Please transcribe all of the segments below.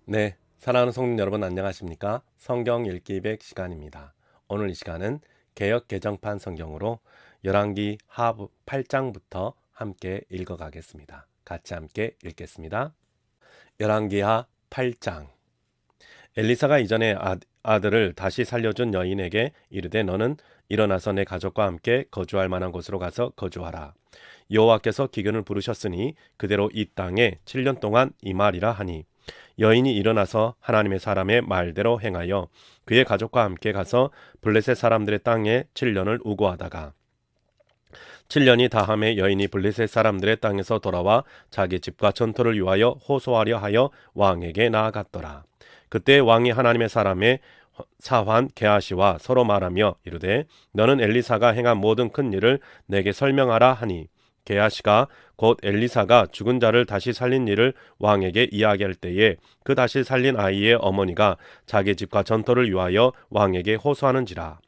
네, 사랑하는 성도 여러분 안녕하십니까? 성경 읽기 100 시간입니다. 오늘 이 시간은 개역 개정판 성경으로 열왕기 하 8장부터 함께 읽어가겠습니다. 같이 함께 읽겠습니다. 열왕기 하 8장. 엘리사가 이전에 아들을 다시 살려준 여인에게 이르되 너는 일어나서 내 가족과 함께 거주할 만한 곳으로 가서 거주하라. 여호와께서 기근을 부르셨으니 그대로 이 땅에 7년 동안 임하리라 하니 여인이 일어나서 하나님의 사람의 말대로 행하여 그의 가족과 함께 가서 블레셋 사람들의 땅에 7년을 우고하다가 7년이 다함에 여인이 블레셋 사람들의 땅에서 돌아와 자기 집과 전토를 위하여 호소하려 하여 왕에게 나아갔더라. 그때 왕이 하나님의 사람의 사환 게하시와 서로 말하며 이르되 너는 엘리사가 행한 모든 큰 일을 내게 설명하라 하니 게하시가 곧 엘리사가 죽은 자를 다시 살린 일을 왕에게 이야기할 때에 그 다시 살린 아이의 어머니가 자기 집과 전토를 위하여 왕에게 호소하는지라.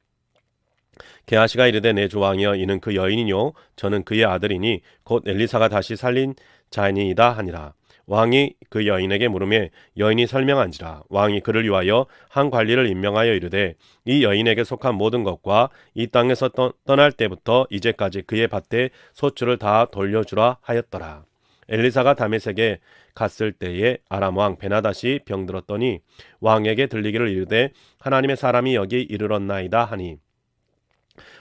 게하시가 이르되 내 주 왕이여 이는 그 여인이뇨 저는 그의 아들이니 곧 엘리사가 다시 살린 자니이다 하니라. 왕이 그 여인에게 물으매 여인이 설명한지라. 왕이 그를 위하여 한 관리를 임명하여 이르되 이 여인에게 속한 모든 것과 이 땅에서 떠날 때부터 이제까지 그의 밭에 소출을 다 돌려주라 하였더라. 엘리사가 다메섹에 갔을 때에 아람 왕 베나다시 병들었더니 왕에게 들리기를 이르되 하나님의 사람이 여기 이르렀나이다 하니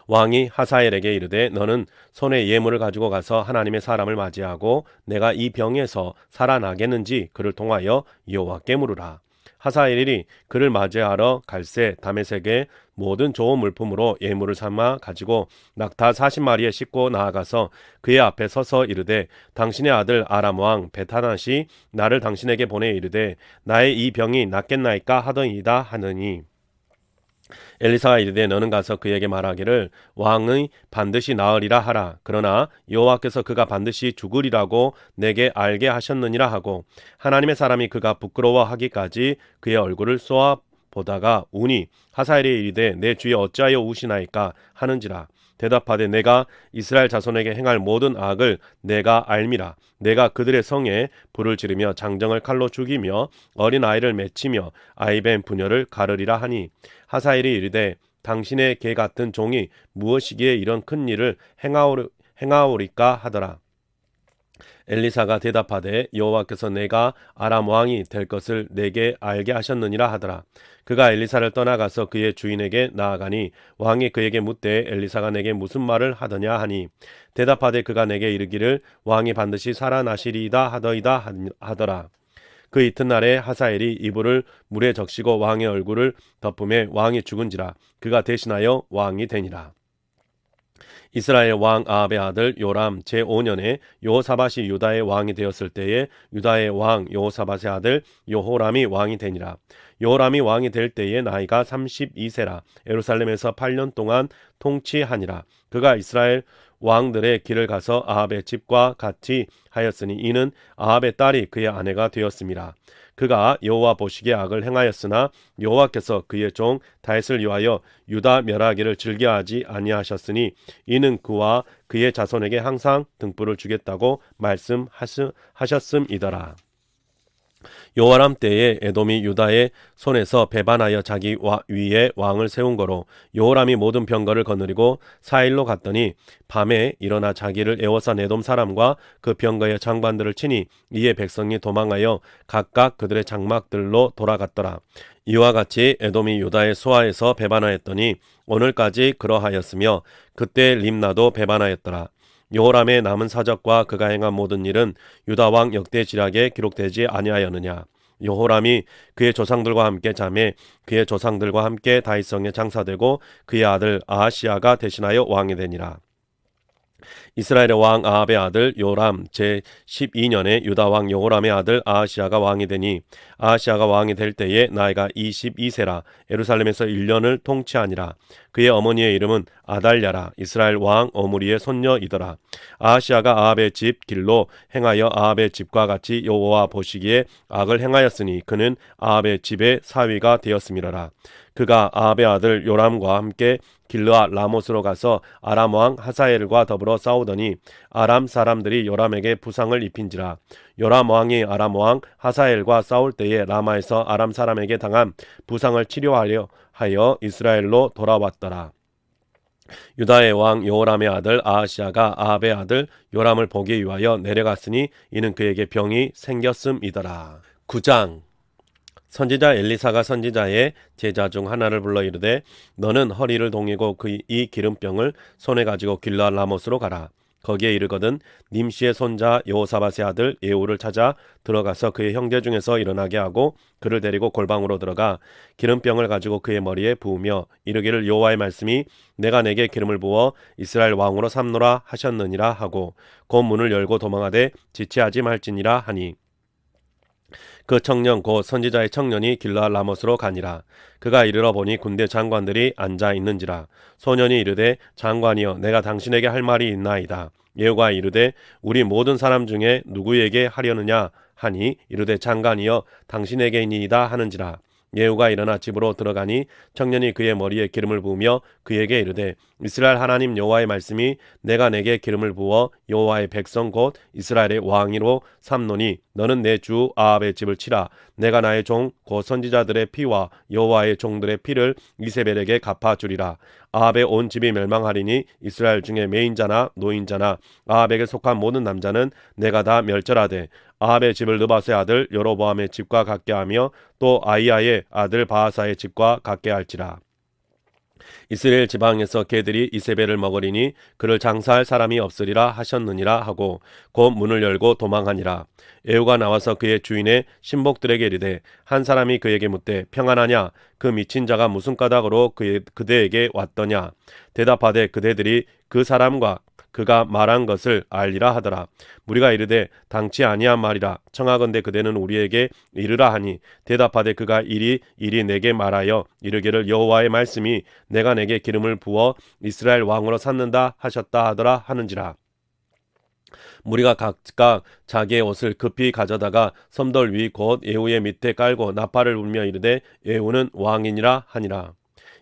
왕이 하사엘에게 이르되 너는 손에 예물을 가지고 가서 하나님의 사람을 맞이하고 내가 이 병에서 살아나겠는지 그를 통하여 여호와께 물으라. 하사엘이 그를 맞이하러 갈새 다메섹의 모든 좋은 물품으로 예물을 삼아 가지고 낙타 40마리에 싣고 나아가서 그의 앞에 서서 이르되 당신의 아들 아람 왕 베타낫이 나를 당신에게 보내 이르되 나의 이 병이 낫겠나이까 하더이다 하느니 엘리사가 이르되 너는 가서 그에게 말하기를 왕의 반드시 나으리라 하라. 그러나 여호와께서 그가 반드시 죽으리라고 내게 알게 하셨느니라 하고 하나님의 사람이 그가 부끄러워하기까지 그의 얼굴을 쏘아 보다가 우니 하사엘이 이르되 내 주여 어찌하여 우시나이까 하는지라. 대답하되 내가 이스라엘 자손에게 행할 모든 악을 내가 알미라. 내가 그들의 성에 불을 지르며 장정을 칼로 죽이며 어린 아이를 맺히며 아이벤 부녀를 가르리라 하니 하사엘이 이르되 당신의 개 같은 종이 무엇이기에 이런 큰 일을 행하오리까 하더라. 엘리사가 대답하되 여호와께서 내가 아람 왕이 될 것을 내게 알게 하셨느니라 하더라. 그가 엘리사를 떠나가서 그의 주인에게 나아가니 왕이 그에게 묻되 엘리사가 내게 무슨 말을 하더냐 하니 대답하되 그가 내게 이르기를 왕이 반드시 살아나시리이다 하더이다 하더라. 그 이튿날에 하사엘이 이불을 물에 적시고 왕의 얼굴을 덮음에 왕이 죽은지라. 그가 대신하여 왕이 되니라. 이스라엘 왕 아합의 아들 요람 제5년에 여호사밧이 유다의 왕이 되었을 때에 유다의 왕 여호사밧의 아들 여호람이 왕이 되니라. 여호람이 왕이 될 때에 나이가 32세라. 예루살렘에서 8년 동안 통치하니라. 그가 이스라엘 왕들의 길을 가서 아합의 집과 같이 하였으니 이는 아합의 딸이 그의 아내가 되었음이라. 그가 여호와 보시기에 악을 행하였으나 여호와께서 그의 종 다윗을 위하여 유다 멸하기를 즐겨하지 아니하셨으니 이는 그와 그의 자손에게 항상 등불을 주겠다고 말씀하셨음이더라. 여호람 때에 에돔이 유다의 손에서 배반하여 자기 위에 왕을 세운 거로 여호람이 모든 병거를 거느리고 사일로 갔더니 밤에 일어나 자기를 애워싼 에돔 사람과 그 병거의 장관들을 치니 이에 백성이 도망하여 각각 그들의 장막들로 돌아갔더라. 이와 같이 에돔이 유다의 소아에서 배반하였더니 오늘까지 그러하였으며 그때 림나도 배반하였더라. 여호람의 남은 사적과 그가 행한 모든 일은 유다 왕 역대지략에 기록되지 아니하였느냐. 여호람이 그의 조상들과 함께 자매 그의 조상들과 함께 다윗성에 장사되고 그의 아들 아하시아가 대신하여 왕이 되니라. 이스라엘의 왕 아합의 아들 요람 제12년에 유다 왕 여호람의 아들 아하시아가 왕이 되니 아하시아가 왕이 될 때에 나이가 22세라. 예루살렘에서 1년을 통치하니라. 그의 어머니의 이름은 아달랴라. 이스라엘 왕 어므리의 손녀이더라. 아하시아가 아합의 집 길로 행하여 아합의 집과 같이 여호와 보시기에 악을 행하였으니 그는 아합의 집의 사위가 되었음이라. 그가 아합의 아들 요람과 함께 길르앗 라못으로 가서 아람 왕 하사엘과 더불어 싸우더니 아람 사람들이 요람에게 부상을 입힌지라. 요람 왕이 아람 왕 하사엘과 싸울 때에 라마에서 아람 사람에게 당한 부상을 치료하려 하여 이스라엘로 돌아왔더라. 유다의 왕 여호람의 아들 아하시아가 아합의 아들 요람을 보기 위하여 내려갔으니 이는 그에게 병이 생겼음이더라. 9장. 선지자 엘리사가 선지자의 제자 중 하나를 불러 이르되 너는 허리를 동이고 이 기름병을 손에 가지고 길르앗 라못으로 가라. 거기에 이르거든 님시의 손자 여호사밧의 아들 예후를 찾아 들어가서 그의 형제 중에서 일어나게 하고 그를 데리고 골방으로 들어가 기름병을 가지고 그의 머리에 부으며 이르기를 여호와의 말씀이 내가 내게 기름을 부어 이스라엘 왕으로 삼노라 하셨느니라 하고 곧 문을 열고 도망하되 지체하지 말지니라 하니 그 청년 곧 선지자의 청년이 길르앗 라못으로 가니라. 그가 이르러 보니 군대 장관들이 앉아 있는지라. 소년이 이르되 장관이여 내가 당신에게 할 말이 있나이다. 예후가 이르되 우리 모든 사람 중에 누구에게 하려느냐 하니 이르되 장관이여 당신에게이니이다 하는지라. 예후가 일어나 집으로 들어가니 청년이 그의 머리에 기름을 부으며 그에게 이르되 이스라엘 하나님 여호와의 말씀이 내가 내게 기름을 부어 여호와의 백성 곧 이스라엘의 왕으로 삼노니 너는 내 주 아합의 집을 치라. 내가 나의 종 곧 선지자들의 피와 여호와의 종들의 피를 이세벨에게 갚아주리라. 아합의 온 집이 멸망하리니 이스라엘 중에 매인자나 노인자나 아합에게 속한 모든 남자는 내가 다 멸절하되 아합의 집을 느밧의 아들 여로보암의 집과 같게 하며 또 아이야의 아들 바하사의 집과 같게 할지라. 이스라엘 지방에서 개들이 이세벨을 먹으리니 그를 장사할 사람이 없으리라 하셨느니라 하고 곧 문을 열고 도망하니라. 예후가 나와서 그의 주인의 신복들에게 이르되 한 사람이 그에게 묻되 평안하냐 그 미친 자가 무슨 까닭으로 그대에게 왔더냐. 대답하되 그대들이 그 사람과 그가 말한 것을 알리라 하더라. 무리가 이르되 당치 아니한 말이라. 청하건대 그대는 우리에게 이르라 하니 대답하되 그가 이리 내게 말하여 이르기를 여호와의 말씀이 내가 내게 기름을 부어 이스라엘 왕으로 삼는다 하셨다 하더라 하는지라. 무리가 각각 자기의 옷을 급히 가져다가 섬돌 위 곧 예후의 밑에 깔고 나팔을 불며 이르되 예후는 왕이니라 하니라.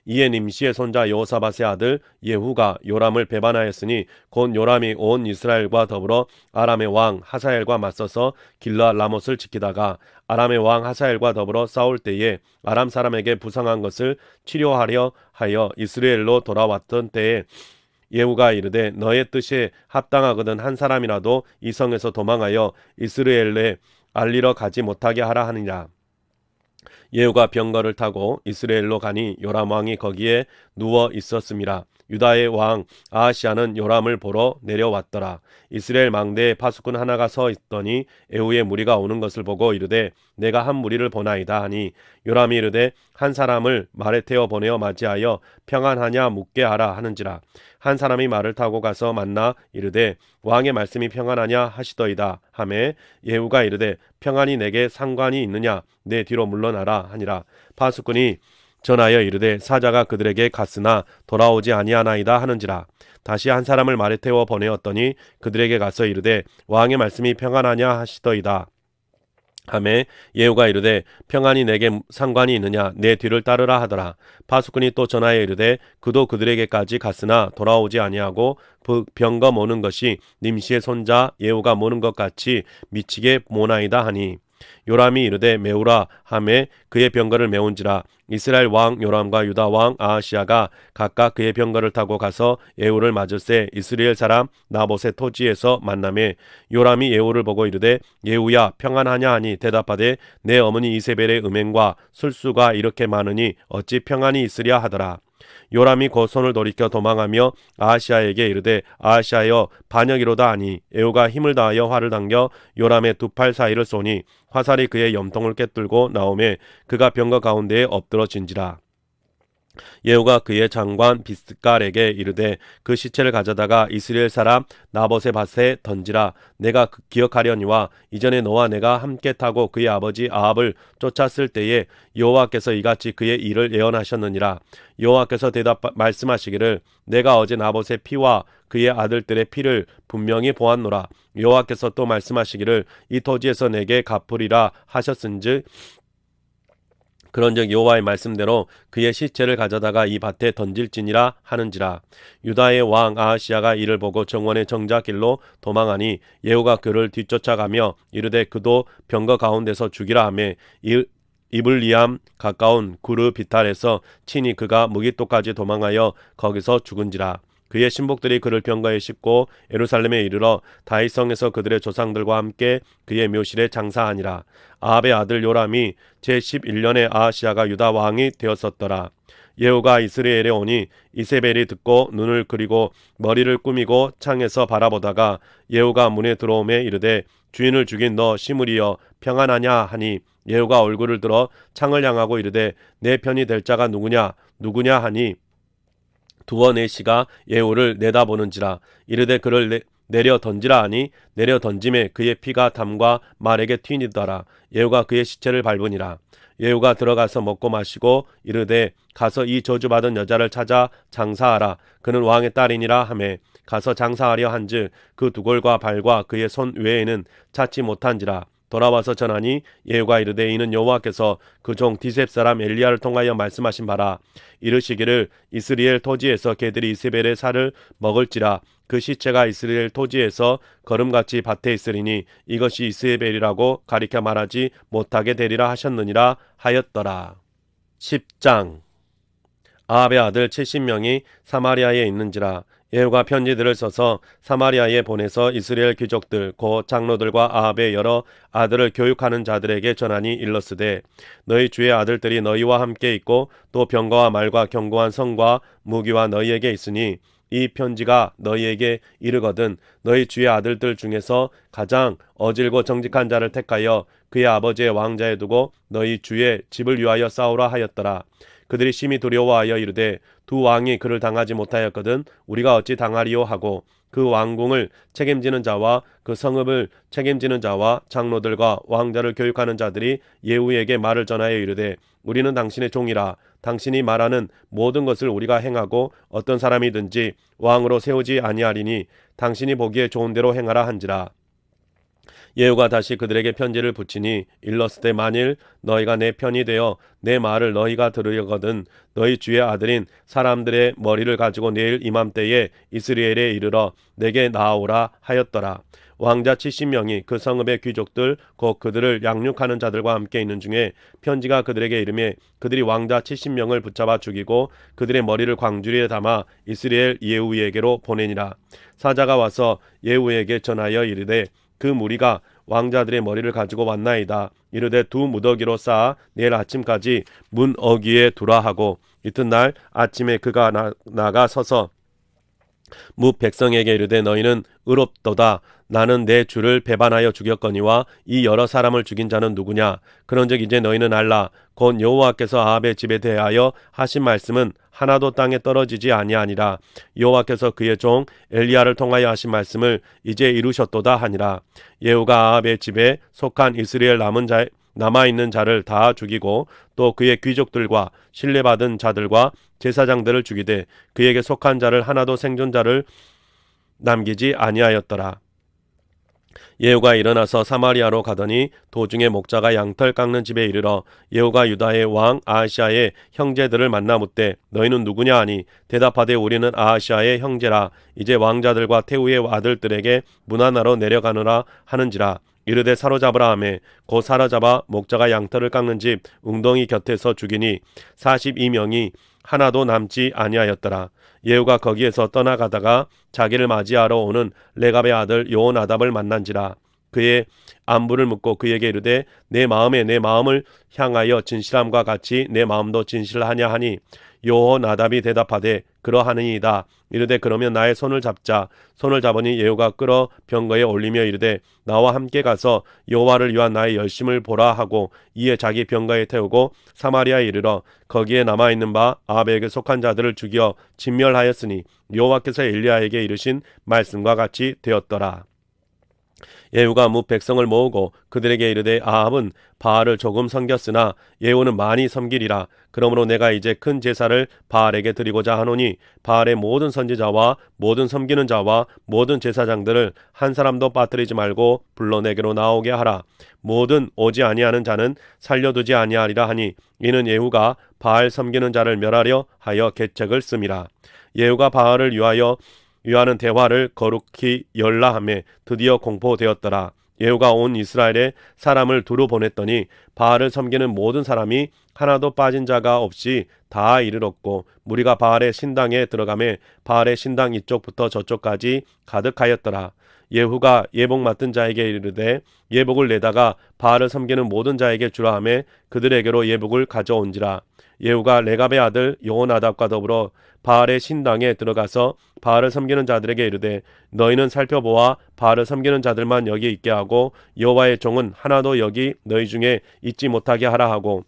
이에 님시의 손자 여호사밧의 아들 예후가 요람을 배반하였으니 곧 요람이 온 이스라엘과 더불어 아람의 왕 하사엘과 맞서서 길르앗 라못을 지키다가 아람의 왕 하사엘과 더불어 싸울 때에 아람 사람에게 부상한 것을 치료하려 하여 이스라엘로 돌아왔던 때에 예후가 이르되 너의 뜻에 합당하거든 한 사람이라도 이 성에서 도망하여 이스라엘에 알리러 가지 못하게 하라 하니라. 예후가 병거를 타고 이스라엘로 가니 요람 왕이 거기에 누워 있었음이라. 유다의 왕 아하시아는 요람을 보러 내려왔더라. 이스라엘 망대에 파수꾼 하나가 서 있더니 예후의 무리가 오는 것을 보고 이르되 내가 한 무리를 보나이다 하니 요람이 이르되 한 사람을 말에 태워 보내어 맞이하여 평안하냐 묻게 하라 하는지라. 한 사람이 말을 타고 가서 만나 이르되 왕의 말씀이 평안하냐 하시더이다 하매 예후가 이르되 평안이 내게 상관이 있느냐 내 뒤로 물러나라 하니라. 파수꾼이 전하여 이르되 사자가 그들에게 갔으나 돌아오지 아니하나이다 하는지라. 다시 한 사람을 말에 태워 보내었더니 그들에게 가서 이르되 왕의 말씀이 평안하냐 하시더이다 하매 예후가 이르되 평안이 내게 상관이 있느냐 내 뒤를 따르라 하더라. 파수꾼이 또 전하여 이르되 그도 그들에게까지 갔으나 돌아오지 아니하고 병거 모는 것이 님시의 손자 예후가 모는 것 같이 미치게 모나이다 하니 요람이 이르되 메우라 하매 그의 병거를 메운지라. 이스라엘 왕 요람과 유다 왕 아하시아가 각각 그의 병거를 타고 가서 예후를 맞을새 이스라엘 사람 나봇의 토지에서 만나매 요람이 예후를 보고 이르되 예후야 평안하냐 하니 대답하되 내 어머니 이세벨의 음행과 술수가 이렇게 많으니 어찌 평안이 있으랴 하더라. 요람이 곧 손을 돌이켜 도망하며 아하시아에게 이르되 아하시아여 반역이로다 하니 예후가 힘을 다하여 활을 당겨 요람의 두 팔 사이를 쏘니 화살이 그의 염통을 꿰뚫고 나오매 그가 병거 가운데에 엎드러진지라. 예후가 그의 장관 비스갈에게 이르되 그 시체를 가져다가 이스라엘 사람 나봇의 밭에 던지라. 내가 기억하려니와 이전에 너와 내가 함께 타고 그의 아버지 아합을 쫓았을 때에 여호와께서 이같이 그의 일을 예언하셨느니라. 여호와께서 말씀하시기를 내가 어제 나봇의 피와 그의 아들들의 피를 분명히 보았노라. 여호와께서 또 말씀하시기를 이 토지에서 내게 갚으리라 하셨은즉 그런즉 여호와의 말씀대로 그의 시체를 가져다가 이 밭에 던질지니라 하는지라. 유다의 왕 아하시야가 이를 보고 정원의 정자길로 도망하니 예후가 그를 뒤쫓아가며 이르되 그도 병거 가운데서 죽이라 하며 이블리암 가까운 구르 비탈에서 친히 그가 무기토까지 도망하여 거기서 죽은지라. 그의 신복들이 그를 병거에 싣고 예루살렘에 이르러 다윗성에서 그들의 조상들과 함께 그의 묘실에 장사하니라. 아합의 아들 요람이 제11년에 아하시야가 유다 왕이 되었었더라. 예후가 이스라엘에 오니 이세벨이 듣고 눈을 그리고 머리를 꾸미고 창에서 바라보다가 예후가 문에 들어오매 이르되 주인을 죽인 너 시므리여 평안하냐 하니 예후가 얼굴을 들어 창을 향하고 이르되 내 편이 될 자가 누구냐 하니 두어 내시가 예후를 내다보는지라. 이르되 그를 내려 던지라 하니 내려 던짐에 그의 피가 담과 말에게 튀니더라. 예후가 그의 시체를 밟으니라. 예후가 들어가서 먹고 마시고 이르되 가서 이 저주받은 여자를 찾아 장사하라. 그는 왕의 딸이니라 하매 가서 장사하려 한즉 그 두골과 발과 그의 손 외에는 찾지 못한지라. 돌아와서 전하니 예후가 이르되 이는 여호와께서 그 종 디셉 사람 엘리야를 통하여 말씀하신 바라. 이르시기를 이스라엘 토지에서 개들이 이세벨의 살을 먹을지라. 그 시체가 이스라엘 토지에서 거름같이 밭에 있으리니 이것이 이세벨이라고 가리켜 말하지 못하게 되리라 하셨느니라 하였더라. 10장. 아합의 아들 70명이 사마리아에 있는지라. 예후가 편지들을 써서 사마리아에 보내서 이스라엘 귀족들 곧 장로들과 아합의 여러 아들을 교육하는 자들에게 전하니 일렀으되 너희 주의 아들들이 너희와 함께 있고 또 병거와 말과 견고한 성과 무기와 너희에게 있으니 이 편지가 너희에게 이르거든 너희 주의 아들들 중에서 가장 어질고 정직한 자를 택하여 그의 아버지의 왕자에 두고 너희 주의 집을 위하여 싸우라 하였더라. 그들이 심히 두려워하여 이르되 두 왕이 그를 당하지 못하였거든 우리가 어찌 당하리요 하고 그 왕궁을 책임지는 자와 그 성읍을 책임지는 자와 장로들과 왕자를 교육하는 자들이 예후에게 말을 전하여 이르되 우리는 당신의 종이라. 당신이 말하는 모든 것을 우리가 행하고 어떤 사람이든지 왕으로 세우지 아니하리니 당신이 보기에 좋은 대로 행하라 한지라. 예후가 다시 그들에게 편지를 붙이니 일렀으되 만일 너희가 내 편이 되어 내 말을 너희가 들으려거든 너희 주의 아들인 사람들의 머리를 가지고 내일 이맘때에 이스라엘에 이르러 내게 나아오라 하였더라. 왕자 70명이 그 성읍의 귀족들 곧 그들을 양육하는 자들과 함께 있는 중에 편지가 그들에게 이르매 그들이 왕자 70명을 붙잡아 죽이고 그들의 머리를 광주리에 담아 이스라엘 예후에게로 보내니라. 사자가 와서 예후에게 전하여 이르되 그 무리가 왕자들의 머리를 가지고 왔나이다. 이르되 두 무더기로 쌓아 내일 아침까지 문 어귀에 두라 하고 이튿날 아침에 그가 나가 서서 무 백성에게 이르되 너희는 의롭도다. 나는 내 주를 배반하여 죽였거니와 이 여러 사람을 죽인 자는 누구냐? 그런즉 이제 너희는 알라. 곧 여호와께서 아합의 집에 대하여 하신 말씀은 하나도 땅에 떨어지지 아니하니라. 여호와께서 그의 종 엘리야를 통하여 하신 말씀을 이제 이루셨도다 하니라. 예후가 아합의 집에 속한 이스라엘 남아있는 자를 다 죽이고 또 그의 귀족들과 신뢰받은 자들과 제사장들을 죽이되 그에게 속한 자를 하나도 생존자를 남기지 아니하였더라. 예후가 일어나서 사마리아로 가더니 도중에 목자가 양털 깎는 집에 이르러 예후가 유다의 왕 아하시야의 형제들을 만나 묻되 너희는 누구냐 하니 대답하되 우리는 아하시야의 형제라. 이제 왕자들과 태후의 아들들에게 문하나로 내려가느라 하는지라. 이르되 사로잡으라 하매 곧 사로잡아 목자가 양털을 깎는 집 웅덩이 곁에서 죽이니 42명이 하나도 남지 아니하였더라. 예후가 거기에서 떠나가다가 자기를 맞이하러 오는 레갑의 아들 여호나답을 만난지라. 그의 안부를 묻고 그에게 이르되 내 마음에 내 마음을 향하여 진실함과 같이 내 마음도 진실하냐 하니 여호나답이 대답하되 그러하느니이다. 이르되 그러면 나의 손을 잡자. 손을 잡으니 예후가 끌어 병거에 올리며 이르되 나와 함께 가서 여호와를 위한 나의 열심을 보라 하고 이에 자기 병거에 태우고 사마리아에 이르러 거기에 남아있는 바 아합에게 속한 자들을 죽여 진멸하였으니 여호와께서 엘리야에게 이르신 말씀과 같이 되었더라. 예후가 뭇 백성을 모으고 그들에게 이르되 아합은 바알을 조금 섬겼으나 예후는 많이 섬기리라. 그러므로 내가 이제 큰 제사를 바알에게 드리고자 하노니 바알의 모든 선지자와 모든 섬기는 자와 모든 제사장들을 한 사람도 빠뜨리지 말고 불러 내게로 나오게 하라. 모든 오지 아니하는 자는 살려두지 아니하리라 하니 이는 예후가 바알 섬기는 자를 멸하려 하여 계책을 씀이라. 예후가 바알을 위하는 대화를 거룩히 열라하매 드디어 공포되었더라. 예후가 온 이스라엘에 사람을 두루 보냈더니 바알을 섬기는 모든 사람이 하나도 빠진 자가 없이 다 이르렀고 무리가 바알의 신당에 들어가매 바알의 신당 이쪽부터 저쪽까지 가득하였더라. 예후가 예복 맡은 자에게 이르되 예복을 내다가 바알을 섬기는 모든 자에게 주라 하매 그들에게로 예복을 가져온지라. 예후가 레갑의 아들 여호나답과 더불어 바알의 신당에 들어가서 바알을 섬기는 자들에게 이르되 너희는 살펴보아 바알을 섬기는 자들만 여기 있게 하고 여호와의 종은 하나도 여기 너희 중에 있지 못하게 하라 하고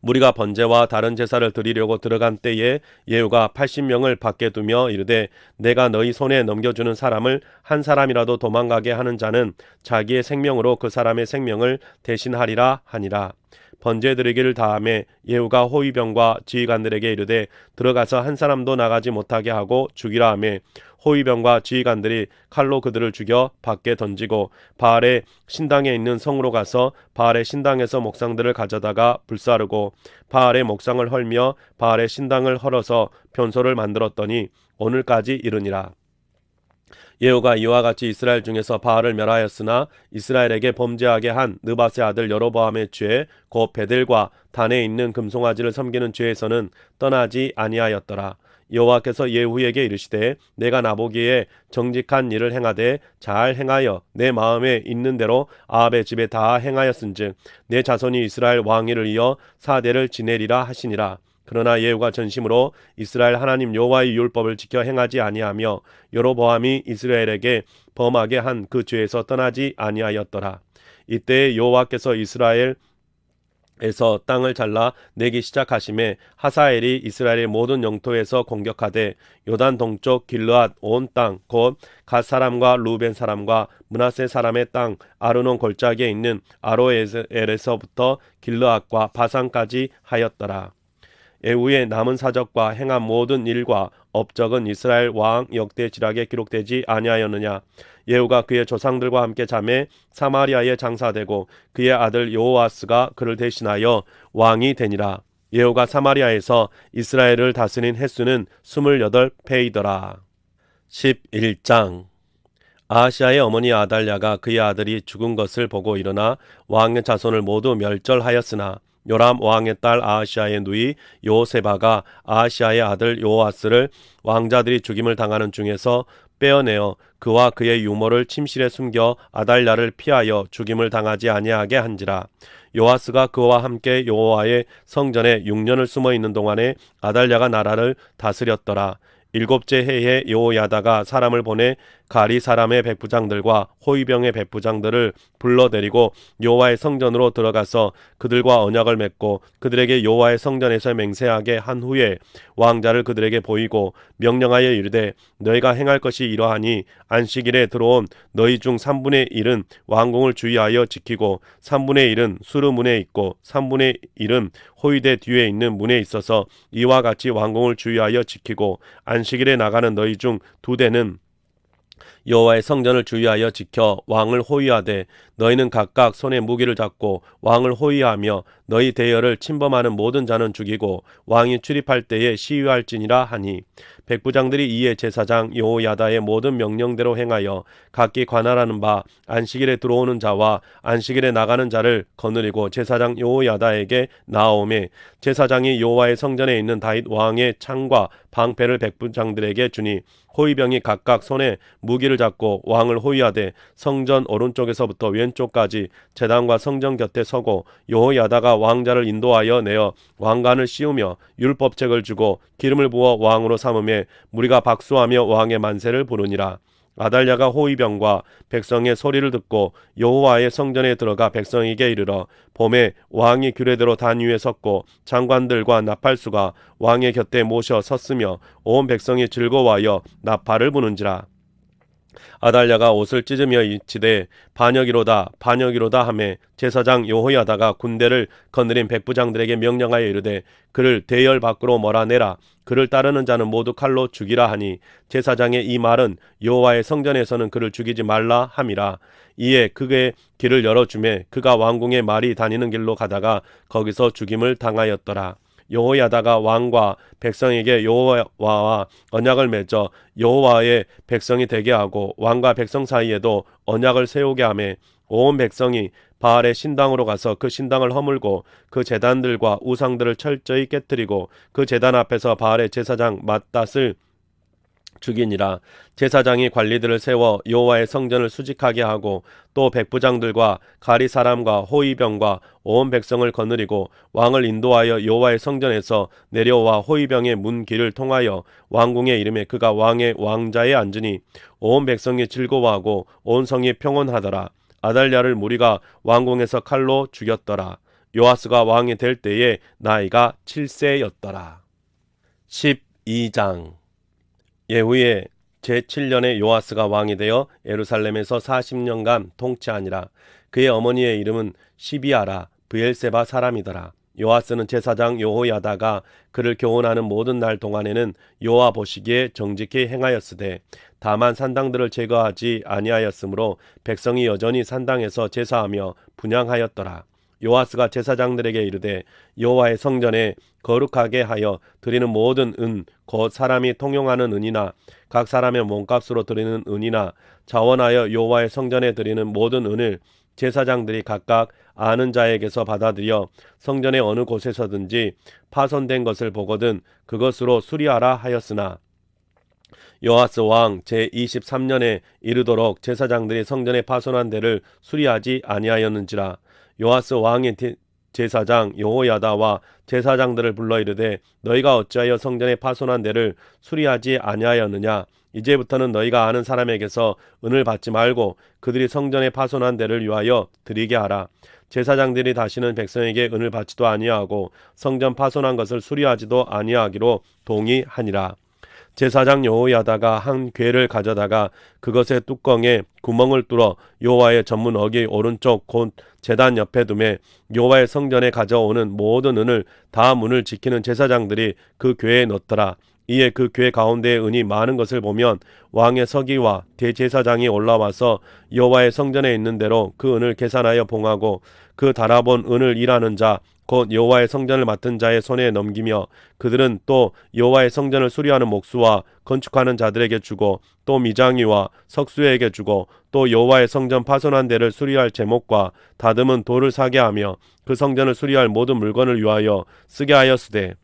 무리가 번제와 다른 제사를 드리려고 들어간 때에 예후가 80명을 밖에 두며 이르되 내가 너희 손에 넘겨주는 사람을 한 사람이라도 도망가게 하는 자는 자기의 생명으로 그 사람의 생명을 대신하리라 하니라. 번제 드리기를 다함에 예후가 호위병과 지휘관들에게 이르되 들어가서 한 사람도 나가지 못하게 하고 죽이라 하매 호위병과 지휘관들이 칼로 그들을 죽여 밖에 던지고 바알의 신당에 있는 성으로 가서 바알의 신당에서 목상들을 가져다가 불사르고 바알의 목상을 헐며 바알의 신당을 헐어서 변소를 만들었더니 오늘까지 이르니라. 예후가 이와 같이 이스라엘 중에서 바알을 멸하였으나 이스라엘에게 범죄하게 한 느밧의 아들 여로보암의 죄 곧 베델과 단에 있는 금송아지를 섬기는 죄에서는 떠나지 아니하였더라. 여호와께서 예후에게 이르시되 내가 나보기에 정직한 일을 행하되 잘 행하여 내 마음에 있는 대로 아합의 집에 다 행하였은즉 내 자손이 이스라엘 왕위를 이어 4대를 지내리라 하시니라. 그러나 예후가 전심으로 이스라엘 하나님 여호와의 율법을 지켜 행하지 아니하며 여로보암이 이스라엘에게 범하게 한 그 죄에서 떠나지 아니하였더라. 이때 여호와께서 이스라엘에서 땅을 잘라 내기 시작하심에 하사엘이 이스라엘의 모든 영토에서 공격하되 요단 동쪽 길르앗 온 땅 곧 갓 사람과 루벤 사람과 므낫세 사람의 땅 아르논 골짜기에 있는 아로엘에서부터 길르앗과 바산까지 하였더라. 예후의 남은 사적과 행한 모든 일과 업적은 이스라엘 왕 역대 지략에 기록되지 아니하였느냐. 예후가 그의 조상들과 함께 잠에 사마리아에 장사되고 그의 아들 여호아스가 그를 대신하여 왕이 되니라. 예후가 사마리아에서 이스라엘을 다스린 횟수는 28패이더라. 11장. 아하시아의 어머니 아달랴가 그의 아들이 죽은 것을 보고 일어나 왕의 자손을 모두 멸절하였으나 요람 왕의 딸 아하시아의 누이 요세바가 아하시아의 아들 요아스를 왕자들이 죽임을 당하는 중에서 빼어내어 그와 그의 유모를 침실에 숨겨 아달랴를 피하여 죽임을 당하지 아니하게 한지라. 요아스가 그와 함께 여호와의 성전에 6년을 숨어 있는 동안에 아달랴가 나라를 다스렸더라. 7째 해에 여호야다가 사람을 보내 가리 사람의 백부장들과 호위병의 백부장들을 불러내리고 여호와의 성전으로 들어가서 그들과 언약을 맺고 그들에게 여호와의 성전에서 맹세하게 한 후에 왕자를 그들에게 보이고 명령하여 이르되 너희가 행할 것이 이러하니 안식일에 들어온 너희 중 3분의 1은 왕궁을 주의하여 지키고 3분의 1은 수르문에 있고 3분의 1은 호위대 뒤에 있는 문에 있어서 이와 같이 왕궁을 주의하여 지키고 안식일에 나가는 너희 중 2대는 여호와의 성전을 주의하여 지켜 왕을 호위하되 너희는 각각 손에 무기를 잡고 왕을 호위하며 너희 대열을 침범하는 모든 자는 죽이고 왕이 출입할 때에 시위할지니라 하니 백부장들이 이에 제사장 여호야다의 모든 명령대로 행하여 각기 관할하는 바 안식일에 들어오는 자와 안식일에 나가는 자를 거느리고 제사장 여호야다에게 나아오매 제사장이 여호와의 성전에 있는 다윗 왕의 창과 방패를 백부장들에게 주니 호위병이 각각 손에 무기를 잡고 왕을 호위하되 성전 오른쪽에서부터 왼쪽까지 제단과 성전 곁에 서고 여호야다가 왕자를 인도하여 내어 왕관을 씌우며 율법책을 주고 기름을 부어 왕으로 삼음에 무리가 박수하며 왕의 만세를 부르니라. 아달랴가 호위병과 백성의 소리를 듣고 여호와의 성전에 들어가 백성에게 이르러 봄에 왕이 규례대로 단 위에 섰고 장관들과 나팔수가 왕의 곁에 모셔 섰으며 온 백성이 즐거워하여 나팔을 부는지라. 아달랴가 옷을 찢으며 이치되 반역이로다 반역이로다 하매 제사장 여호야다가 군대를 거느린 백부장들에게 명령하여 이르되 그를 대열 밖으로 몰아내라. 그를 따르는 자는 모두 칼로 죽이라 하니 제사장의 이 말은 여호와의 성전에서는 그를 죽이지 말라 함이라. 이에 그의 길을 열어주매 그가 왕궁의 말이 다니는 길로 가다가 거기서 죽임을 당하였더라. 여호야다가 왕과 백성에게 여호와와 언약을 맺어 여호와의 백성이 되게 하고 왕과 백성 사이에도 언약을 세우게 하매 온 백성이 바알의 신당으로 가서 그 신당을 허물고 그 제단들과 우상들을 철저히 깨뜨리고 그 제단 앞에서 바알의 제사장 맏닷을 죽이니라. 제사장이 관리들을 세워 여호와의 성전을 수직하게 하고 또 백부장들과 가리 사람과 호위병과 온 백성을 거느리고 왕을 인도하여 여호와의 성전에서 내려와 호위병의 문 길을 통하여 왕궁에 이르매 그가 왕의 왕자에 앉으니 온 백성이 즐거워하고 온 성이 평온하더라. 아달랴를 무리가 왕궁에서 칼로 죽였더라. 요아스가 왕이 될 때에 나이가 7세였더라. 12장. 예후에 제7년에 요아스가 왕이 되어 예루살렘에서 40년간 통치하니라. 그의 어머니의 이름은 시비아라 브엘세바 사람이더라. 요아스는 제사장 여호야다가 그를 교훈하는 모든 날 동안에는 여호와 보시기에 정직히 행하였으되 다만 산당들을 제거하지 아니하였으므로 백성이 여전히 산당에서 제사하며 분향하였더라. 요아스가 제사장들에게 이르되 여호와의 성전에 거룩하게 하여 드리는 모든 은 곧 사람이 통용하는 은이나 각 사람의 몸값으로 드리는 은이나 자원하여 여호와의 성전에 드리는 모든 은을 제사장들이 각각 아는 자에게서 받아들여 성전의 어느 곳에서든지 파손된 것을 보거든 그것으로 수리하라 하였으나 요아스 왕 제23년에 이르도록 제사장들이 성전에 파손한 데를 수리하지 아니하였는지라. 요아스 왕의 제사장 여호야다와 제사장들을 불러 이르되 너희가 어찌하여 성전에 파손한 데를 수리하지 아니하였느냐. 이제부터는 너희가 아는 사람에게서 은을 받지 말고 그들이 성전에 파손한 데를 위하여 드리게 하라. 제사장들이 다시는 백성에게 은을 받지도 아니하고 성전 파손한 것을 수리하지도 아니하기로 동의하니라. 제사장 여호야다가 한 궤를 가져다가 그것의 뚜껑에 구멍을 뚫어 여호와의 전문어기 오른쪽 곧 제단 옆에 두매 여호와의 성전에 가져오는 모든 은을 다 문을 지키는 제사장들이 그 궤에 넣더라. 이에 그 궤 가운데에 은이 많은 것을 보면 왕의 서기와 대제사장이 올라와서 여호와의 성전에 있는 대로 그 은을 계산하여 봉하고 그 달아본 은을 일하는 자 곧 여호와의 성전을 맡은 자의 손에 넘기며 그들은 또 여호와의 성전을 수리하는 목수와 건축하는 자들에게 주고 또 미장이와 석수에게 주고 또 여호와의 성전 파손한 데를 수리할 제목과 다듬은 돌을 사게 하며 그 성전을 수리할 모든 물건을 위하여 쓰게 하였으되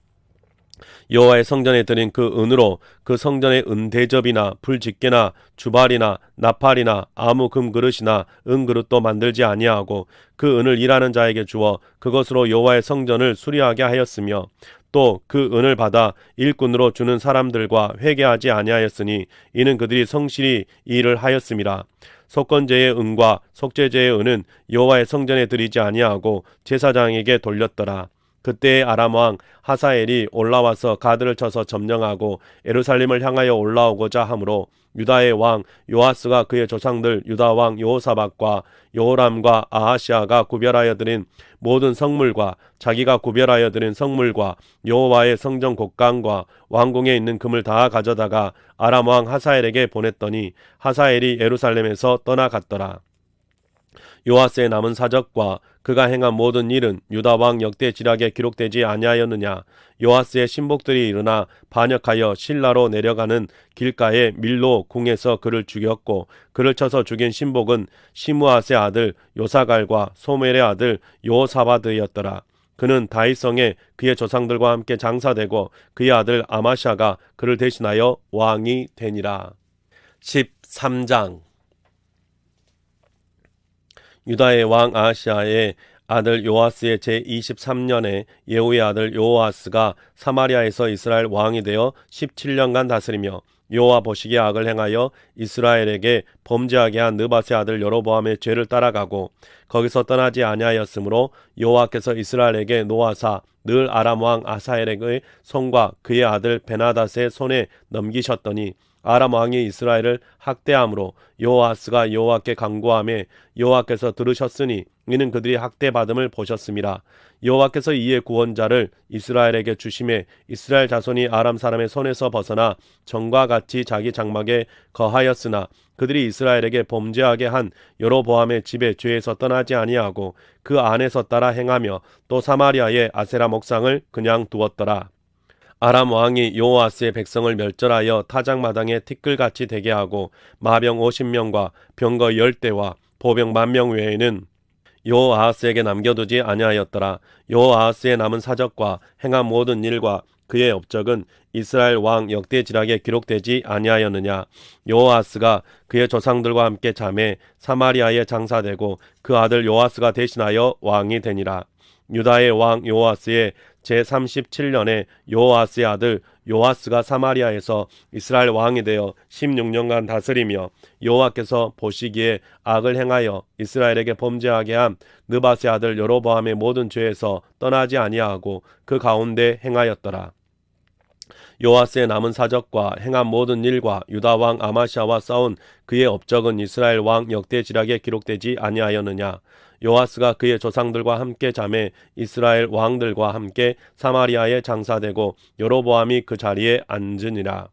여호와의 성전에 드린 그 은으로 그 성전의 은대접이나 불집게나 주발이나 나팔이나 아무 금그릇이나 은그릇도 만들지 아니하고 그 은을 일하는 자에게 주어 그것으로 여호와의 성전을 수리하게 하였으며 또 그 은을 받아 일꾼으로 주는 사람들과 회개하지 아니하였으니 이는 그들이 성실히 일을 하였음이라. 속건제의 은과 속죄제의 은은 여호와의 성전에 드리지 아니하고 제사장에게 돌렸더라. 그때의 아람 왕 하사엘이 올라와서 가드를 쳐서 점령하고 예루살렘을 향하여 올라오고자 하므로 유다의 왕 요아스가 그의 조상들 유다 왕 여호사밧과 여호람과 아하시아가 구별하여 드린 모든 성물과 자기가 구별하여 드린 성물과 여호와의 성전 곡간과 왕궁에 있는 금을 다 가져다가 아람 왕 하사엘에게 보냈더니 하사엘이 예루살렘에서 떠나갔더라. 요아스의 남은 사적과 그가 행한 모든 일은 유다 왕 역대 지략에 기록되지 아니하였느냐. 요아스의 신복들이 일어나 반역하여 실라로 내려가는 길가에 밀로 궁에서 그를 죽였고 그를 쳐서 죽인 신복은 시므아스의 아들 요사갈과 소멜의 아들 요사바드였더라. 그는 다윗성에 그의 조상들과 함께 장사되고 그의 아들 아마샤가 그를 대신하여 왕이 되니라. 13장. 유다의 왕 아하시아의 아들 요아스의 제23년에 예후의 아들 요아스가 사마리아에서 이스라엘 왕이 되어 17년간 다스리며 여호와 보시기에 악을 행하여 이스라엘에게 범죄하게 한 느밧의 아들 여로보암의 죄를 따라가고 거기서 떠나지 아니하였으므로 여호와께서 이스라엘에게 노하사 늘 아람 왕 아사엘의 손과 그의 아들 베나닷의 손에 넘기셨더니 아람 왕이 이스라엘을 학대함으로 여호아스가 여호와께 간구하매 여호와께서 들으셨으니 이는 그들이 학대받음을 보셨음이라. 여호와께서 이에 구원자를 이스라엘에게 주심에 이스라엘 자손이 아람 사람의 손에서 벗어나 전과 같이 자기 장막에 거하였으나 그들이 이스라엘에게 범죄하게 한 여로보암의 집의 죄에서 떠나지 아니하고 그 안에서 따라 행하며 또 사마리아의 아세라 목상을 그냥 두었더라. 아람 왕이 여호아스의 백성을 멸절하여 타작마당에 티끌같이 되게 하고 마병 50명과 병거 10대와 보병 10,000명 외에는 여호아하스에게 남겨두지 아니하였더라. 여호아하스의 남은 사적과 행한 모든 일과 그의 업적은 이스라엘 왕 역대지락에 기록되지 아니하였느냐. 여호아스가 그의 조상들과 함께 잠에 사마리아에 장사되고 그 아들 요아스가 대신하여 왕이 되니라. 유다의 왕 요아스의 제37년에 여호아스의 아들 요아스가 사마리아에서 이스라엘 왕이 되어 16년간 다스리며 여호와께서 보시기에 악을 행하여 이스라엘에게 범죄하게 한 느밧의 아들 여로보암의 모든 죄에서 떠나지 아니하고 그 가운데 행하였더라. 요아스의 남은 사적과 행한 모든 일과 유다 왕 아마시아와 싸운 그의 업적은 이스라엘 왕 역대지락에 기록되지 아니하였느냐. 요아스가 그의 조상들과 함께 잠에 이스라엘 왕들과 함께 사마리아에 장사되고 여로보암이 그 자리에 앉으니라.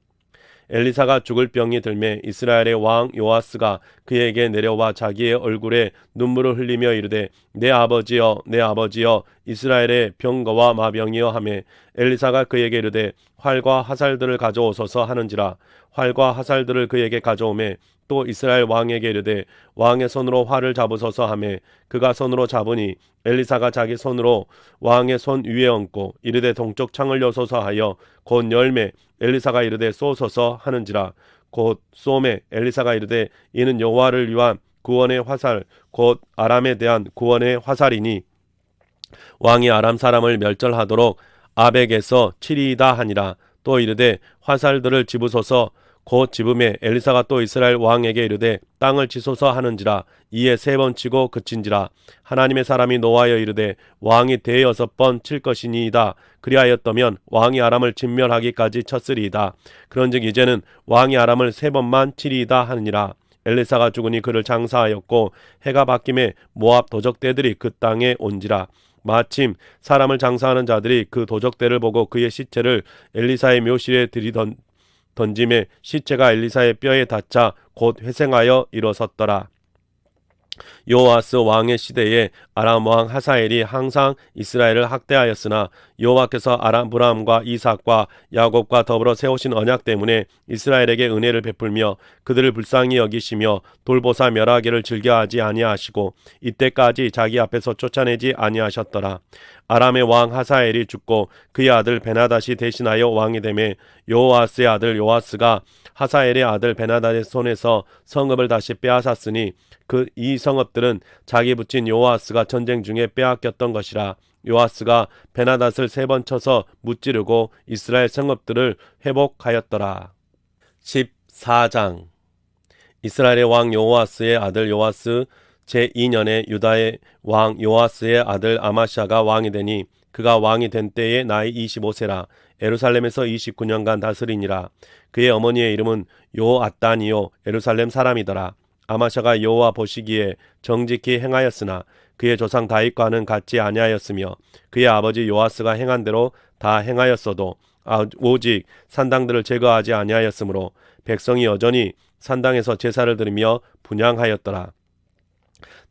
엘리사가 죽을 병이 들매 이스라엘의 왕 요아스가 그에게 내려와 자기의 얼굴에 눈물을 흘리며 이르되 내 아버지여 내 아버지여 이스라엘의 병거와 마병이여 하매 엘리사가 그에게 이르되 활과 화살들을 가져오소서 하는지라. 활과 화살들을 그에게 가져오매 또 이스라엘 왕에게 이르되 왕의 손으로 활을 잡으소서 하매 그가 손으로 잡으니 엘리사가 자기 손으로 왕의 손 위에 얹고 이르되 동쪽 창을 여소서 하여 곧 열매 엘리사가 이르되 쏘소서 하는지라. 곧 쏘매 엘리사가 이르되 이는 여호와를 위한 구원의 화살 곧 아람에 대한 구원의 화살이니 왕이 아람 사람을 멸절하도록 아벡에서 치리이다 하니라. 또 이르되 화살들을 집으소서 곧 집음에 엘리사가 또 이스라엘 왕에게 이르되 땅을 치소서 하는지라. 이에 3번 치고 그친지라. 하나님의 사람이 노하여 이르되 왕이 대여섯 번 칠 것이니이다. 그리하였더면 왕이 아람을 진멸하기까지 쳤으리이다. 그런즉 이제는 왕이 아람을 3번만 치리이다 하느니라. 엘리사가 죽으니 그를 장사하였고 해가 바뀜에 모압 도적대들이 그 땅에 온지라. 마침 사람을 장사하는 자들이 그 도적대를 보고 그의 시체를 엘리사의 묘실에 던짐에 시체가 엘리사의 뼈에 닿자 곧 회생하여 일어섰더라. 요아스 왕의 시대에 아람 왕 하사엘이 항상 이스라엘을 학대하였으나 여호와께서 아브라함과 이삭과 야곱과 더불어 세우신 언약 때문에 이스라엘에게 은혜를 베풀며 그들을 불쌍히 여기시며 돌보사 멸하기를 즐겨하지 아니하시고 이때까지 자기 앞에서 쫓아내지 아니하셨더라. 아람의 왕 하사엘이 죽고 그의 아들 베나닷이 대신하여 왕이 되매 여호아스의 아들 요아스가 하사엘의 아들 베나닷의 손에서 성읍을 다시 빼앗았으니 이 성읍들은 자기 붙인 요아스가 전쟁 중에 빼앗겼던 것이라. 요아스가 베나닷을 3번 쳐서 무찌르고 이스라엘 성읍들을 회복하였더라. 14장. 이스라엘의 왕 요아스의 아들 요아스 제2년에 유다의 왕 요아스의 아들 아마시아가 왕이 되니 그가 왕이 된 때에 나이 25세라. 예루살렘에서 29년간 다스리니라. 그의 어머니의 이름은 요앗단이요 예루살렘 사람이더라. 아마샤가 여호와 보시기에 정직히 행하였으나 그의 조상 다윗과는 같지 아니하였으며 그의 아버지 요아스가 행한 대로 다 행하였어도 오직 산당들을 제거하지 아니하였으므로 백성이 여전히 산당에서 제사를 드리며 분향하였더라.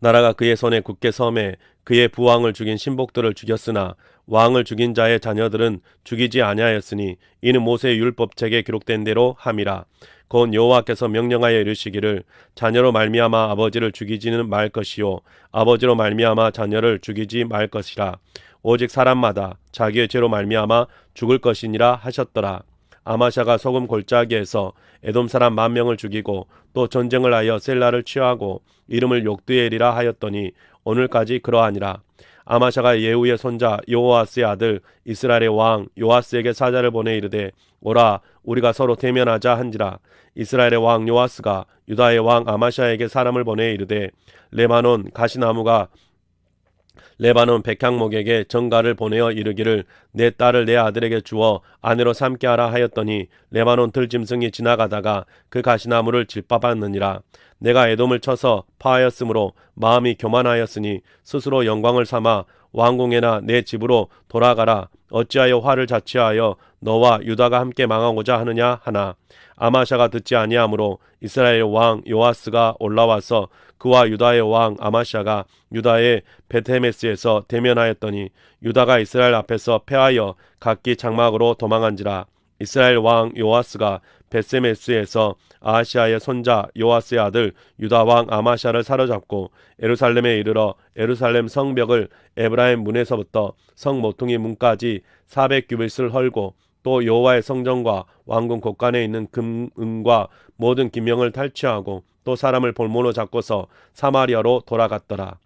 나라가 그의 손에 굳게 섬에 그의 부왕을 죽인 신복들을 죽였으나 왕을 죽인 자의 자녀들은 죽이지 아니하였으니 이는 모세의 율법책에 기록된 대로 함이라. 곧 여호와께서 명령하여 이르시기를 자녀로 말미암아 아버지를 죽이지는 말 것이요 아버지로 말미암아 자녀를 죽이지 말 것이라. 오직 사람마다 자기의 죄로 말미암아 죽을 것이니라 하셨더라. 아마샤가 소금 골짜기에서 에돔 사람 10,000명을 죽이고 또 전쟁을 하여 셀라를 취하고 이름을 욕드엘이라 하였더니 오늘까지 그러하니라. 아마샤가 예후의 손자 여호아스의 아들 이스라엘의 왕 요아스에게 사자를 보내 이르되 오라 우리가 서로 대면하자 한지라. 이스라엘의 왕 요아스가 유다의 왕 아마샤에게 사람을 보내 이르되 레바논 가시나무가 레바논 백향목에게 전가를 보내어 이르기를 내 딸을 내 아들에게 주어 아내로 삼게 하라 하였더니 레바논 들짐승이 지나가다가 그 가시나무를 질법하느니라. 내가 에돔을 쳐서 파하였으므로 마음이 교만하였으니 스스로 영광을 삼아 왕궁에나 내 집으로 돌아가라. 어찌하여 화를 자취하여 너와 유다가 함께 망하고자 하느냐 하나. 아마샤가 듣지 아니하므로 이스라엘 왕 요아스가 올라와서 그와 유다의 왕 아마샤가 유다의 베테메스에서 대면하였더니 유다가 이스라엘 앞에서 패하여 각기 장막으로 도망한지라. 이스라엘 왕 요아스가 베세메스에서 아하시아의 손자 요아스의 아들 유다 왕 아마샤를 사로잡고 예루살렘에 이르러 예루살렘 성벽을 에브라임 문에서부터 성 모퉁이 문까지 400규빗을 헐고 또 여호와의 성전과 왕궁 곳간에 있는 금, 은과 모든 기명을 탈취하고 또 사람을 볼모로 잡고서 사마리아로 돌아갔더라.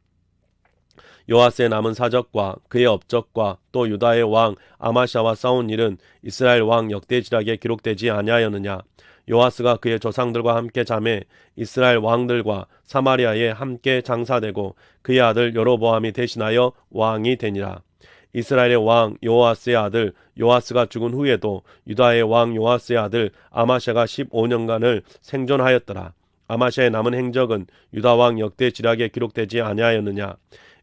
요아스의 남은 사적과 그의 업적과 또 유다의 왕 아마샤와 싸운 일은 이스라엘 왕 역대지략에 기록되지 아니하였느냐. 요아스가 그의 조상들과 함께 잠에 이스라엘 왕들과 사마리아에 함께 장사되고 그의 아들 여로보암이 대신하여 왕이 되니라. 이스라엘의 왕 요아스의 아들 요아스가 죽은 후에도 유다의 왕 요아스의 아들 아마샤가 15년간을 생존하였더라. 아마샤의 남은 행적은 유다 왕 역대지략에 기록되지 아니하였느냐.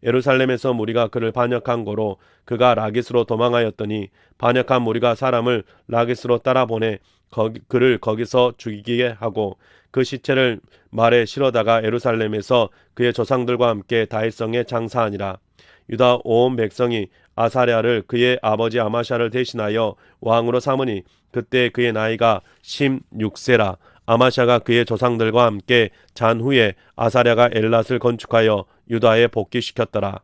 예루살렘에서 무리가 그를 반역한 고로 그가 라기스로 도망하였더니 반역한 무리가 사람을 라기스로 따라보내 그를 거기서 죽이게 하고 그 시체를 말에 실어다가 예루살렘에서 그의 조상들과 함께 다윗성에 장사하니라. 유다 온 백성이 아사랴를 그의 아버지 아마샤를 대신하여 왕으로 삼으니 그때 그의 나이가 16세라. 아마샤가 그의 조상들과 함께 잔 후에 아사랴가 엘랏을 건축하여 유다에 복귀시켰더라.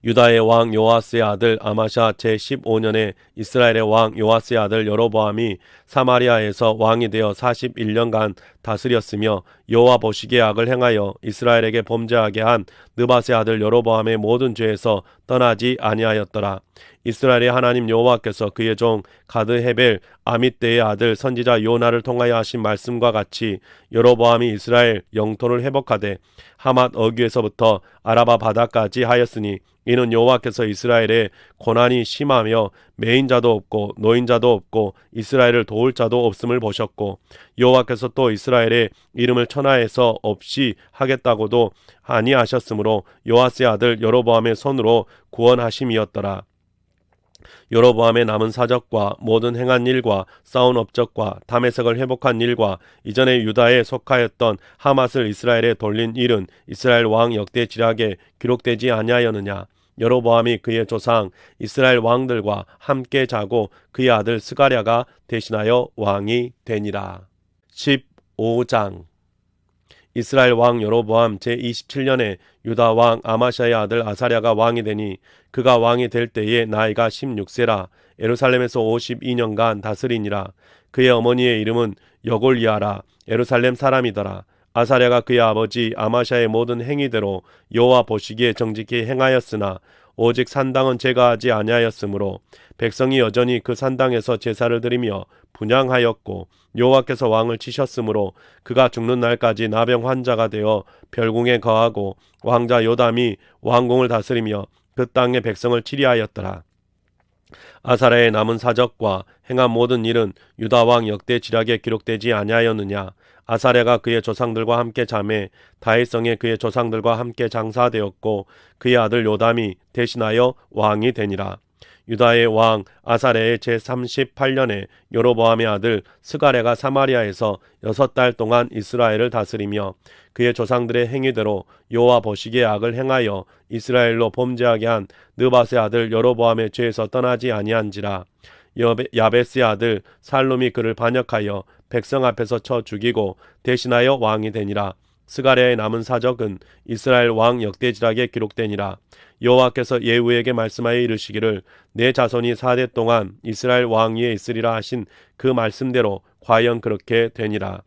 유다의 왕 요아스의 아들 아마샤 제15년에 이스라엘의 왕 요아스의 아들 여로보암이 사마리아에서 왕이 되어 41년간 다스렸으며 여호와 보시기에 악을 행하여 이스라엘에게 범죄하게 한 느밧의 아들 여로보암의 모든 죄에서 떠나지 아니하였더라. 이스라엘의 하나님 여호와께서 그의 종 가드헤벨 아밋대의 아들 선지자 요나를 통하여 하신 말씀과 같이 여로보암이 이스라엘 영토를 회복하되 하맛 어귀에서부터 아라바 바다까지 하였으니 이는 여호와께서 이스라엘의 고난이 심하며 매인자도 없고 노인자도 없고 이스라엘을 도울 자도 없음을 보셨고 여호와께서 또 이스라엘의 이름을 천하에서 없이 하겠다고도 아니하셨으므로 요아스의 아들 여로보암의 손으로 구원하심이었더라. 여로보암의 남은 사적과 모든 행한 일과 싸운 업적과 다메섹을 회복한 일과 이전에 유다에 속하였던 하맛을 이스라엘에 돌린 일은 이스라엘 왕 역대지략에 기록되지 아니하였느냐. 여로보암이 그의 조상 이스라엘 왕들과 함께 자고 그의 아들 스가랴가 대신하여 왕이 되니라. 15장. 이스라엘 왕 여로보암 제27년에 유다 왕 아마샤의 아들 아사랴가 왕이 되니 그가 왕이 될 때에 나이가 16세라. 예루살렘에서 52년간 다스리니라. 그의 어머니의 이름은 여골리아라. 예루살렘 사람이더라. 아사랴가 그의 아버지 아마샤의 모든 행위대로 여호와 보시기에 정직히 행하였으나 오직 산당은 제거하지 아니하였으므로 백성이 여전히 그 산당에서 제사를 드리며 분향하였고 여호와께서 왕을 치셨으므로 그가 죽는 날까지 나병 환자가 되어 별궁에 거하고 왕자 요담이 왕궁을 다스리며 그 땅의 백성을 치리하였더라. 아사랴의 남은 사적과 행한 모든 일은 유다 왕 역대지략에 기록되지 아니하였느냐. 아사랴가 그의 조상들과 함께 잠에 다윗성에 그의 조상들과 함께 장사되었고 그의 아들 요담이 대신하여 왕이 되니라. 유다의 왕 아사랴의 제38년에 여로보암의 아들 스가랴가 사마리아에서 6달 동안 이스라엘을 다스리며 그의 조상들의 행위대로 여호와 보시기에 악을 행하여 이스라엘로 범죄하게 한 느밧의 아들 여로보암의 죄에서 떠나지 아니한지라. 야베스의 아들 살룸이 그를 반역하여 백성 앞에서 쳐 죽이고 대신하여 왕이 되니라. 스가랴의 남은 사적은 이스라엘 왕 역대지략에 기록되니라. 여호와께서 예후에게 말씀하여 이르시기를 내 자손이 4대 동안 이스라엘 왕 위에 있으리라 하신 그 말씀대로 과연 그렇게 되니라.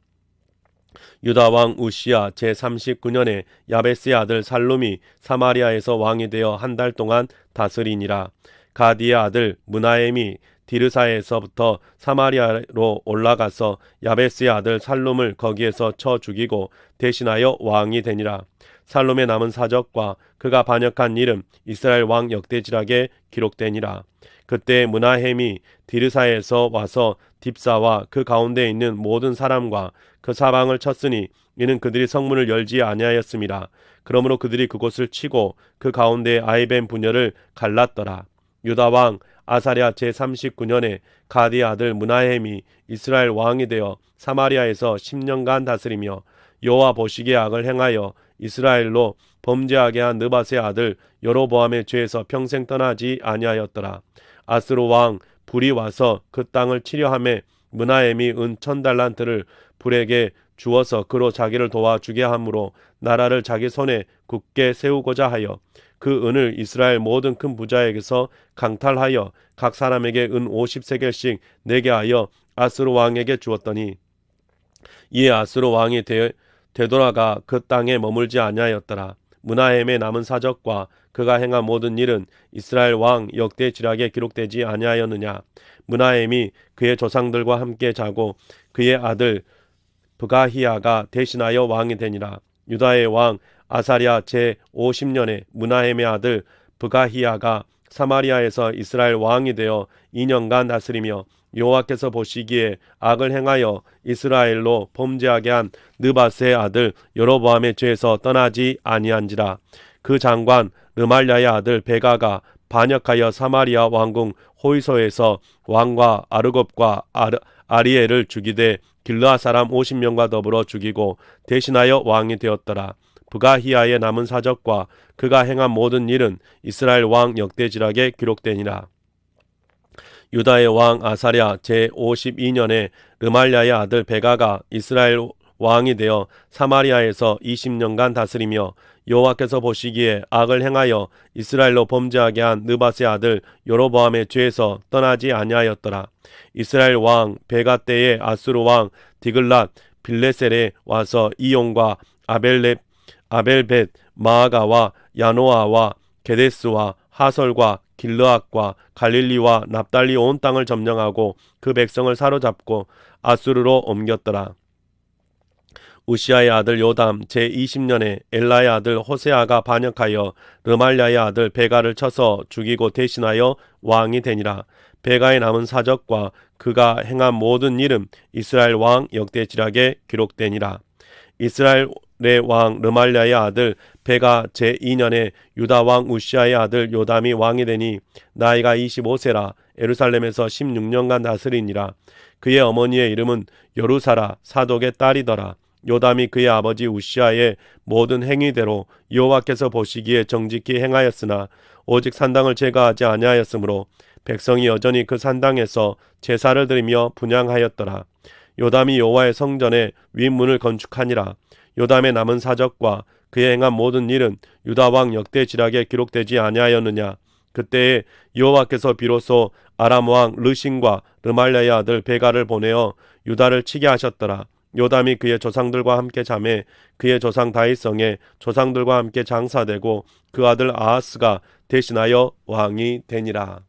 유다 왕 우시야 제39년에 야베스의 아들 살룸이 사마리아에서 왕이 되어 1달 동안 다스리니라. 가디의 아들 므나엠이 디르사에서부터 사마리아로 올라가서 야베스의 아들 살룸을 거기에서 쳐 죽이고 대신하여 왕이 되니라. 살롬의 남은 사적과 그가 반역한 일은 이스라엘 왕 역대지락에 기록되니라. 그때 므나헴이 디르사에서 와서 딥사와 그 가운데 있는 모든 사람과 그 사방을 쳤으니 이는 그들이 성문을 열지 아니하였음이라. 그러므로 그들이 그곳을 치고 그 가운데 아이벤 부녀를 갈랐더라. 유다 왕 아사랴 제39년에 가디 아들 므나헴이 이스라엘 왕이 되어 사마리아에서 10년간 다스리며 여호와 보시기에 악을 행하여 이스라엘로 범죄하게 한 느밧의 아들 여로보암의 죄에서 평생 떠나지 아니하였더라. 아스로 왕 불이 와서 그 땅을 치려하매 므나헴이 은 1000달란트를 불에게 주어서 그로 자기를 도와주게 하므로 나라를 자기 손에 굳게 세우고자 하여 그 은을 이스라엘 모든 큰 부자에게서 강탈하여 각 사람에게 은 50세겔씩 내게 하여 아스로 왕에게 주었더니 이에 아스로 왕이 되돌아가 그 땅에 머물지 아니하였더라. 므나헴의 남은 사적과 그가 행한 모든 일은 이스라엘 왕 역대지락에 기록되지 아니하였느냐. 므나헴이 그의 조상들과 함께 자고 그의 아들 브가히야가 대신하여 왕이 되니라. 유다의 왕 아사랴 제50년에 므나헴의 아들 브가히야가 사마리아에서 이스라엘 왕이 되어 2년간 다스리며 여호와께서 보시기에 악을 행하여 이스라엘로 범죄하게 한 느밧의 아들 여로보암의 죄에서 떠나지 아니한지라. 그 장관 르말랴의 아들 베가가 반역하여 사마리아 왕궁 호이소에서 왕과 아르곱과 아리엘을 죽이되 길르앗 사람 50명과 더불어 죽이고 대신하여 왕이 되었더라. 브가히야의 남은 사적과 그가 행한 모든 일은 이스라엘 왕 역대지락에 기록되니라. 유다의 왕 아사랴 제52년에 르말랴의 아들 베가가 이스라엘 왕이 되어 사마리아에서 20년간 다스리며 여호와께서 보시기에 악을 행하여 이스라엘로 범죄하게 한 느밧의 아들 여로보암의 죄에서 떠나지 아니하였더라. 이스라엘 왕 베가 때에 아수르 왕 디글랏 빌레셀에 와서 이용과 아벨벳 마아가와 야노아와 게데스와 하설과 길르앗과 갈릴리와 납달리 온 땅을 점령하고 그 백성을 사로잡고 아수르로 옮겼더라. 우시아의 아들 요담 제20년에 엘라의 아들 호세아가 반역하여 르말랴의 아들 베가를 쳐서 죽이고 대신하여 왕이 되니라. 베가의 남은 사적과 그가 행한 모든 일은 이스라엘 왕 역대지락에 기록되니라. 이스라엘의 왕 르말랴의 아들 베가 제2년에 유다 왕 우시아의 아들 요담이 왕이 되니 나이가 25세라. 예루살렘에서 16년간 다스리니라. 그의 어머니의 이름은 여루사라 사독의 딸이더라. 요담이 그의 아버지 우시아의 모든 행위대로 여호와께서 보시기에 정직히 행하였으나 오직 산당을 제거하지 아니하였으므로 백성이 여전히 그 산당에서 제사를 드리며 분향하였더라. 요담이 여호와의 성전에 윗문을 건축하니라. 요담의 남은 사적과 그의 행한 모든 일은 유다 왕 역대지락에 기록되지 아니하였느냐. 그때에 여호와께서 비로소 아람 왕 르신과 르말랴의 아들 베가를 보내어 유다를 치게 하셨더라. 요담이 그의 조상들과 함께 잠에 그의 조상 다윗성에 조상들과 함께 장사되고 그 아들 아하스가 대신하여 왕이 되니라.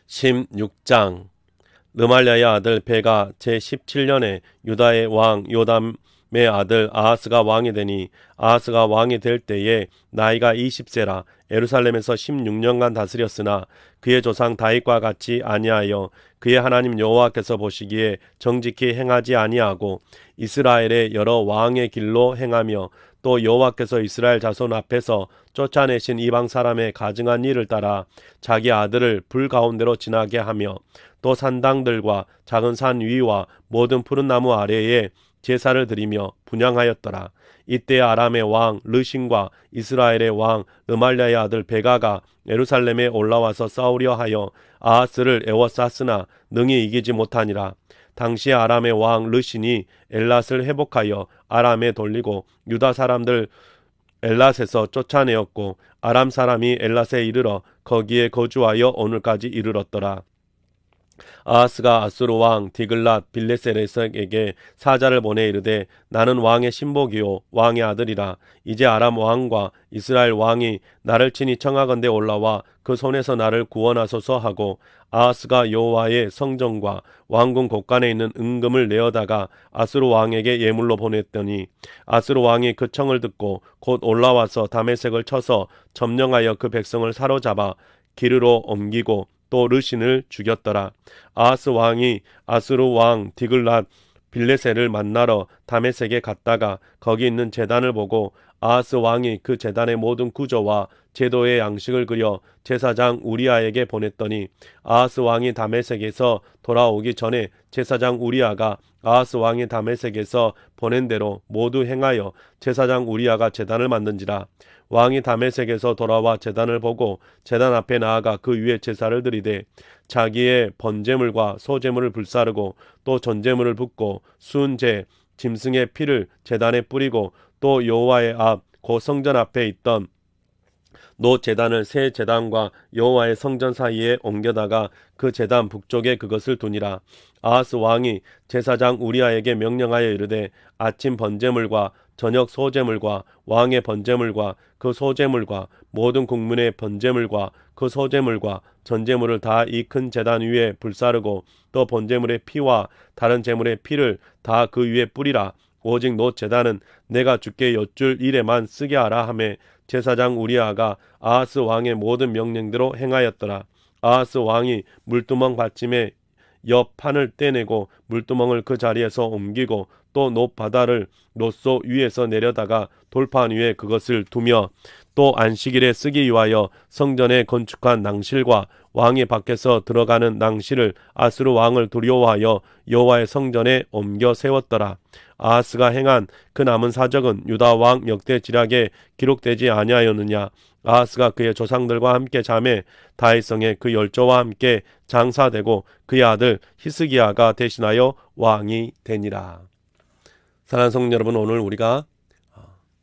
16장. 르말랴의 아들 베가 제17년에 유다의 왕 요담의 아들 아하스가 왕이 되니 아하스가 왕이 될 때에 나이가 20세라. 예루살렘에서 16년간 다스렸으나 그의 조상 다윗과 같이 아니하여 그의 하나님 여호와께서 보시기에 정직히 행하지 아니하고 이스라엘의 여러 왕의 길로 행하며 또 여호와께서 이스라엘 자손 앞에서 쫓아내신 이방 사람의 가증한 일을 따라 자기 아들을 불 가운데로 지나게 하며 또 산당들과 작은 산 위와 모든 푸른 나무 아래에 제사를 드리며 분향하였더라. 이때 아람의 왕 르신과 이스라엘의 왕 르말랴의 아들 베가가 예루살렘에 올라와서 싸우려 하여 아하스를 에워쌌으나 능히 이기지 못하니라. 당시 아람의 왕 르신이 엘랏을 회복하여 아람에 돌리고 유다 사람들 엘랏에서 쫓아내었고 아람 사람이 엘랏에 이르러 거기에 거주하여 오늘까지 이르렀더라. 아하스가 아수르 왕 디글랏 빌레셀에서에게 사자를 보내 이르되 나는 왕의 신복이요 왕의 아들이라. 이제 아람 왕과 이스라엘 왕이 나를 친히 청하건대 올라와 그 손에서 나를 구원하소서 하고, 아하스가 여호와의 성전과 왕궁 곳간에 있는 은금을 내어다가 아수르 왕에게 예물로 보냈더니, 아수르 왕이 그 청을 듣고 곧 올라와서 다메섹을 쳐서 점령하여 그 백성을 사로잡아 기르로 옮기고 또 르신을 죽였더라. 아하스 왕이 아수르 왕 디글랏 빌레셀을 만나러 다메섹에 갔다가 거기 있는 제단을 보고 아하스 왕이 그 제단의 모든 구조와 제도의 양식을 그려 제사장 우리아에게 보냈더니, 아하스 왕이 다메섹에서 돌아오기 전에 제사장 우리아가 아하스 왕이 다메섹에서 보낸 대로 모두 행하여 제사장 우리아가 제단을 만든지라. 왕이 다메섹에서 돌아와 제단을 보고 제단 앞에 나아가 그 위에 제사를 드리되 자기의 번제물과 소제물을 불사르고 또 전제물을 붓고 순제 짐승의 피를 제단에 뿌리고 또 여호와의 앞 곧 성전 앞에 있던 노 제단을 새 제단과 여호와의 성전 사이에 옮겨다가 그 제단 북쪽에 그것을 두니라. 아하스 왕이 제사장 우리아에게 명령하여 이르되 아침 번제물과 저녁 소제물과 왕의 번제물과 그 소제물과 모든 국민의 번제물과 그 소제물과 전제물을 다 이 큰 제단 위에 불사르고 또 번제물의 피와 다른 제물의 피를 다 그 위에 뿌리라. 오직 노 제단은 내가 주께 여쭐 일에만 쓰게 하라 하매 제사장 우리아가 아하스 왕의 모든 명령대로 행하였더라. 아하스 왕이 물두멍 받침의 옆 판을 떼내고 물두멍을 그 자리에서 옮기고 또 놋바다를 놋소 위에서 내려다가 돌판 위에 그것을 두며 또 안식일에 쓰기 위하여 성전에 건축한 낭실과 왕이 밖에서 들어가는 낭실을 아수르 왕을 두려워하여 여호와의 성전에 옮겨 세웠더라. 아하스가 행한 그 남은 사적은 유다 왕 역대 지략에 기록되지 아니하였느냐. 아하스가 그의 조상들과 함께 잠에 다윗성에 그 열조와 함께 장사되고 그의 아들 히스기야가 대신하여 왕이 되니라. 사랑하는 성도 여러분, 오늘 우리가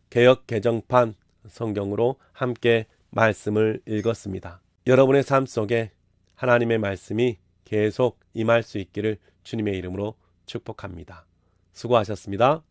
개역 개정판 성경으로 함께 말씀을 읽었습니다. 여러분의 삶 속에 하나님의 말씀이 계속 임할 수 있기를 주님의 이름으로 축복합니다. 수고하셨습니다.